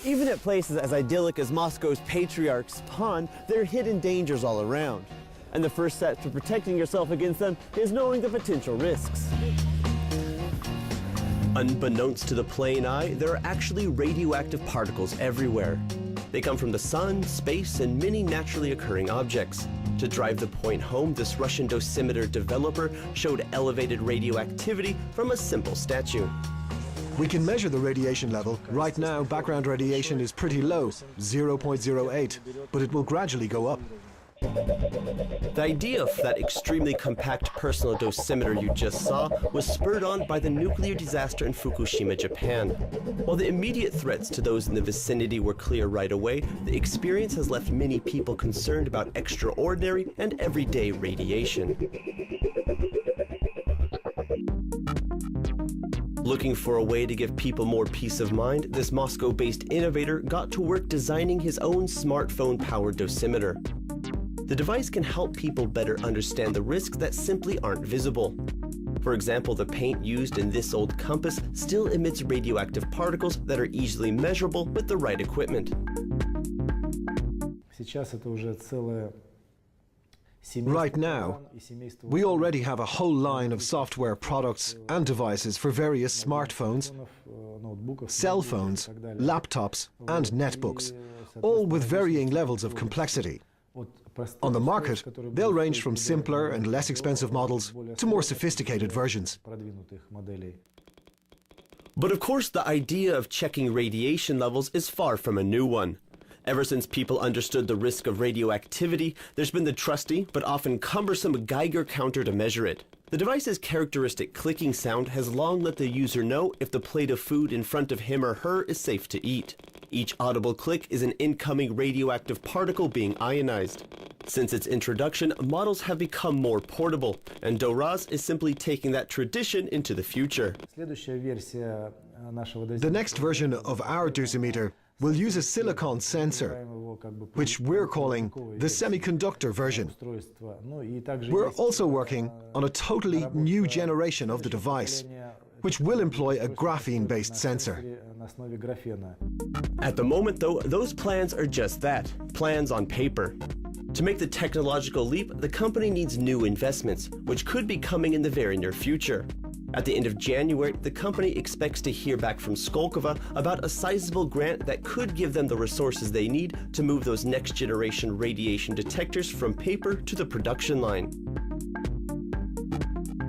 Even at places as idyllic as Moscow's Patriarch's Pond, there are hidden dangers all around. And the first step to protecting yourself against them is knowing the potential risks. Unbeknownst to the plain eye, there are actually radioactive particles everywhere. They come from the sun, space, and many naturally occurring objects. To drive the point home, this Russian dosimeter developer showed elevated radioactivity from a simple statue. We can measure the radiation level. Right now, background radiation is pretty low, 0.08, but it will gradually go up. The idea of that extremely compact personal dosimeter you just saw was spurred on by the nuclear disaster in Fukushima, Japan. While the immediate threats to those in the vicinity were clear right away, the experience has left many people concerned about extraordinary and everyday radiation. Looking for a way to give people more peace of mind, this Moscow-based innovator got to work designing his own smartphone-powered dosimeter. The device can help people better understand the risks that simply aren't visible. For example, the paint used in this old compass still emits radioactive particles that are easily measurable with the right equipment. Right now, we already have a whole line of software products and devices for various smartphones, cell phones, laptops, and netbooks, all with varying levels of complexity. On the market, they'll range from simpler and less expensive models to more sophisticated versions. But of course, the idea of checking radiation levels is far from a new one. Ever since people understood the risk of radioactivity, there's been the trusty but often cumbersome Geiger counter to measure it. The device's characteristic clicking sound has long let the user know if the plate of food in front of him or her is safe to eat. Each audible click is an incoming radioactive particle being ionized. Since its introduction, models have become more portable, and Doraz is simply taking that tradition into the future. The next version of our dosimeter will use a silicon sensor, which we're calling the semiconductor version. We're also working on a totally new generation of the device, which will employ a graphene-based sensor. At the moment, though, those plans are just that, plans on paper. To make the technological leap, the company needs new investments, which could be coming in the very near future. At the end of January, the company expects to hear back from Skolkovo about a sizable grant that could give them the resources they need to move those next-generation radiation detectors from paper to the production line.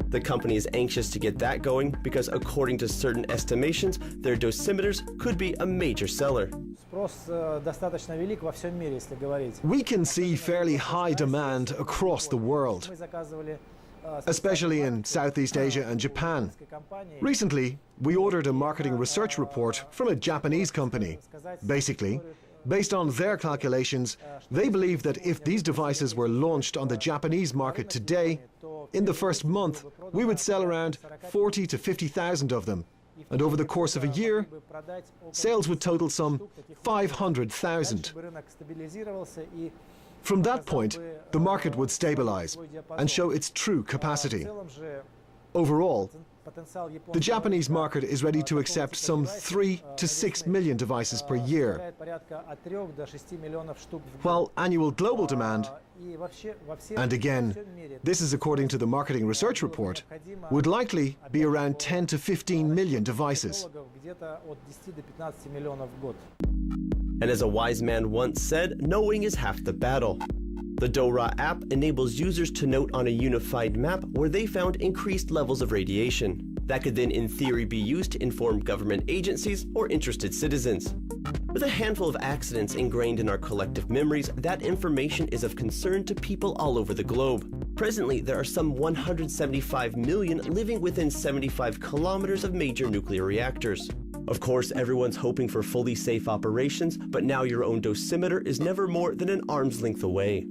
The company is anxious to get that going because, according to certain estimations, their dosimeters could be a major seller. We can see fairly high demand across the world, especially in Southeast Asia and Japan. Recently, we ordered a marketing research report from a Japanese company. Basically, based on their calculations, they believe that if these devices were launched on the Japanese market today, in the first month, we would sell around 40 to 50,000 of them. And over the course of a year, sales would total some 500,000. From that point, the market would stabilize and show its true capacity. Overall, the Japanese market is ready to accept some 3 to 6 million devices per year, while annual global demand, and again, this is according to the marketing research report, would likely be around 10 to 15 million devices. And as a wise man once said, knowing is half the battle. The DORA app enables users to note on a unified map where they found increased levels of radiation. That could then in theory be used to inform government agencies or interested citizens. With a handful of accidents ingrained in our collective memories, that information is of concern to people all over the globe. Presently, there are some 175 million living within 75 kilometers of major nuclear reactors. Of course, everyone's hoping for fully safe operations, but now your own dosimeter is never more than an arm's length away.